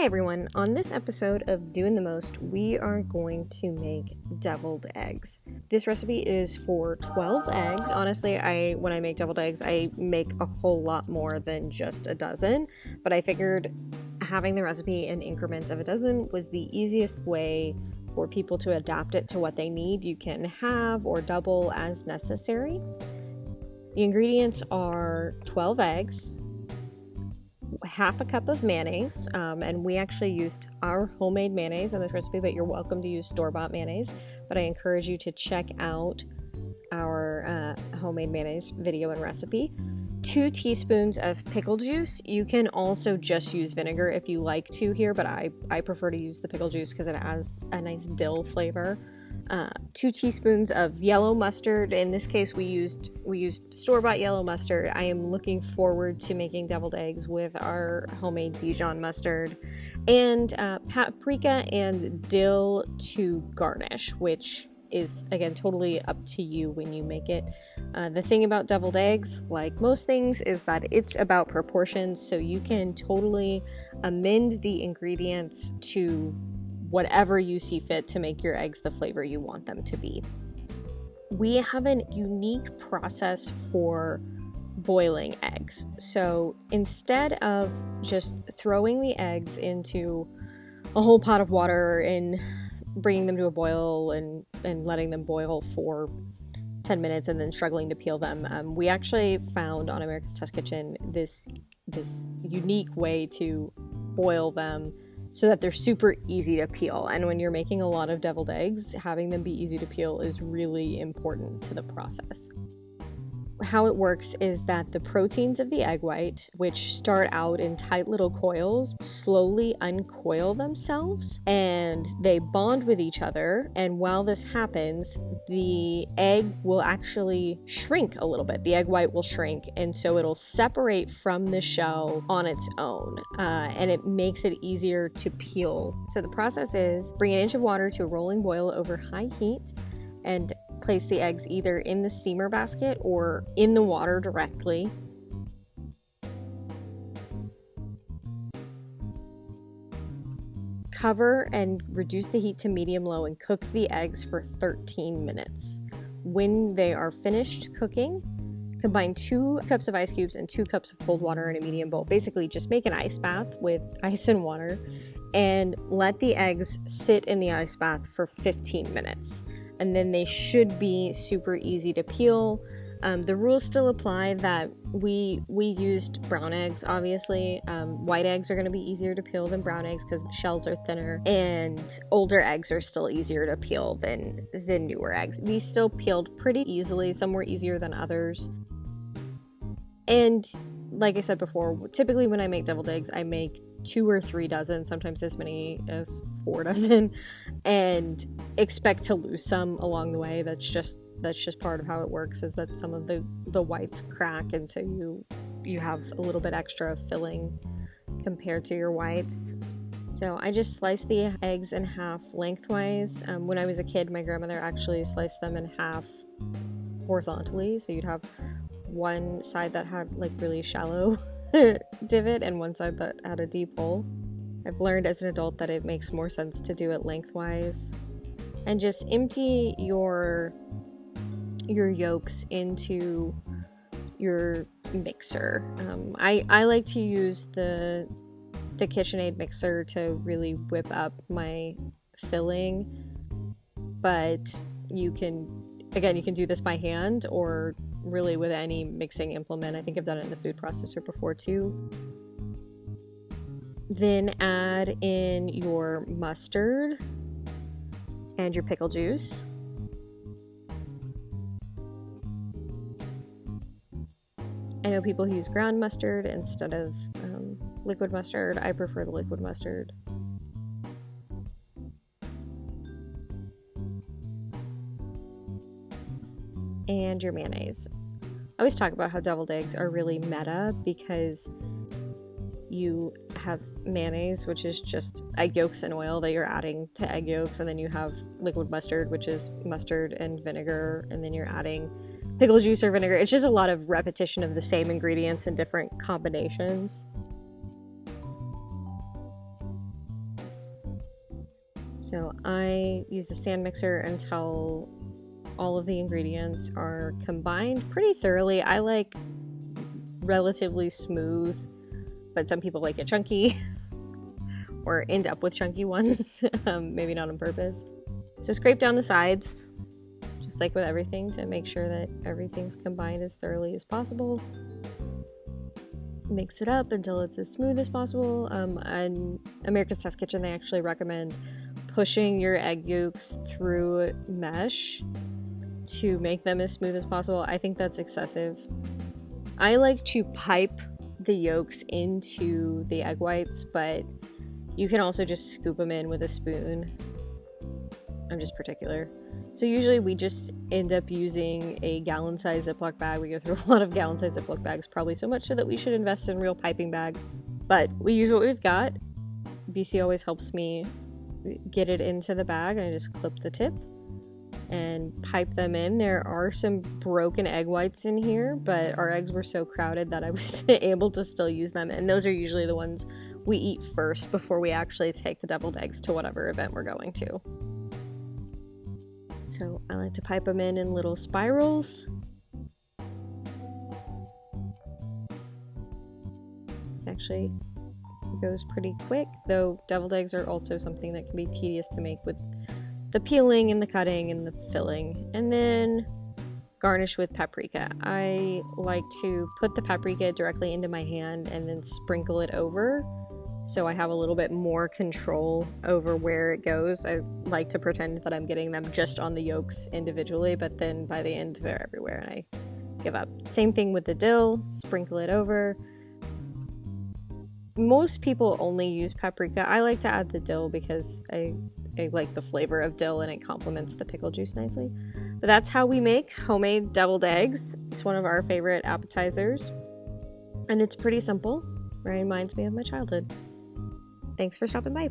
everyone, on this episode of Doin the Most, we are going to make deviled eggs. This recipe is for 12 eggs. Honestly, when I make deviled eggs, I make a whole lot more than just a dozen, but I figured having the recipe in increments of a dozen was the easiest way for people to adapt it to what they need. You can halve or double as necessary. The ingredients are 12 eggs, half a cup of mayonnaise, and we actually used our homemade mayonnaise in this recipe, but you're welcome to use store-bought mayonnaise. But I encourage you to check out our homemade mayonnaise video and recipe. 2 teaspoons of pickle juice. You can also just use vinegar if you like to here, but I prefer to use the pickle juice because it adds a nice dill flavor. 2 teaspoons of yellow mustard. In this case, we used store-bought yellow mustard. I am looking forward to making deviled eggs with our homemade Dijon mustard, and paprika and dill to garnish, which is again totally up to you when you make it. The thing about deviled eggs, like most things, is that it's about proportions, so you can totally amend the ingredients to whatever you see fit to make your eggs the flavor you want them to be. We have a unique process for boiling eggs. So instead of just throwing the eggs into a whole pot of water and bringing them to a boil and letting them boil for 10 minutes and then struggling to peel them, we actually found on America's Test Kitchen this unique way to boil them so that they're super easy to peel. And when you're making a lot of deviled eggs, having them be easy to peel is really important to the process. How it works is that the proteins of the egg white, which start out in tight little coils, slowly uncoil themselves and they bond with each other. And while this happens, the egg will actually shrink a little bit. The egg white will shrink, and so it'll separate from the shell on its own, and it makes it easier to peel. So the process is bring an inch of water to a rolling boil over high heat and place the eggs either in the steamer basket or in the water directly. Cover and reduce the heat to medium-low and cook the eggs for 13 minutes. When they are finished cooking, combine 2 cups of ice cubes and 2 cups of cold water in a medium bowl. Basically, just make an ice bath with ice and water and let the eggs sit in the ice bath for 15 minutes. And then they should be super easy to peel. The rules still apply that we used brown eggs, obviously. White eggs are going to be easier to peel than brown eggs because the shells are thinner, and older eggs are still easier to peel than newer eggs. These still peeled pretty easily. Some were easier than others. And like I said before, typically when I make deviled eggs, I make 2 or 3 dozen, sometimes as many as 4 dozen, and expect to lose some along the way. That's just part of how it works, is that some of the whites crack, and so you have a little bit extra filling compared to your whites. So I just slice the eggs in half lengthwise. When I was a kid, my grandmother actually sliced them in half horizontally, so you'd have one side that had like really shallow divot and one side that had a deep hole. I've learned as an adult that it makes more sense to do it lengthwise. And just empty your yolks into your mixer. I like to use the KitchenAid mixer to really whip up my filling, but you can do this by hand or really with any mixing implement. I think I've done it in the food processor before too. Then add in your mustard and your pickle juice. I know people who use ground mustard instead of liquid mustard. I prefer the liquid mustard. And your mayonnaise. I always talk about how deviled eggs are really meta because you have mayonnaise, which is just egg yolks and oil that you're adding to egg yolks, and then you have liquid mustard, which is mustard and vinegar, and then you're adding pickle juice or vinegar. It's just a lot of repetition of the same ingredients in different combinations. So I use the stand mixer until all of the ingredients are combined pretty thoroughly. I like relatively smooth, but some people like it chunky or end up with chunky ones, maybe not on purpose. So scrape down the sides, just like with everything, to make sure that everything's combined as thoroughly as possible. Mix it up until it's as smooth as possible. In America's Test Kitchen, they actually recommend pushing your egg yolks through mesh to make them as smooth as possible. I think that's excessive. I like to pipe the yolks into the egg whites, but you can also just scoop them in with a spoon. I'm just particular. So usually we just end up using a gallon-size Ziploc bag. We go through a lot of gallon-size Ziploc bags, probably so much so that we should invest in real piping bags. But we use what we've got. BC always helps me get it into the bag, and I just clip the tip and pipe them in. There are some broken egg whites in here, but our eggs were so crowded that I was able to still use them, and those are usually the ones we eat first before we actually take the deviled eggs to whatever event we're going to. So I like to pipe them in little spirals. Actually, it goes pretty quick, though deviled eggs are also something that can be tedious to make with the peeling and the cutting and the filling. And then garnish with paprika. I like to put the paprika directly into my hand and then sprinkle it over, so I have a little bit more control over where it goes. I like to pretend that I'm getting them just on the yolks individually, but then by the end they're everywhere and I give up. Same thing with the dill, sprinkle it over. Most people only use paprika. I like to add the dill because I like the flavor of dill and it complements the pickle juice nicely. But that's how we make homemade deviled eggs. It's one of our favorite appetizers. And it's pretty simple. Reminds me of my childhood. Thanks for stopping by.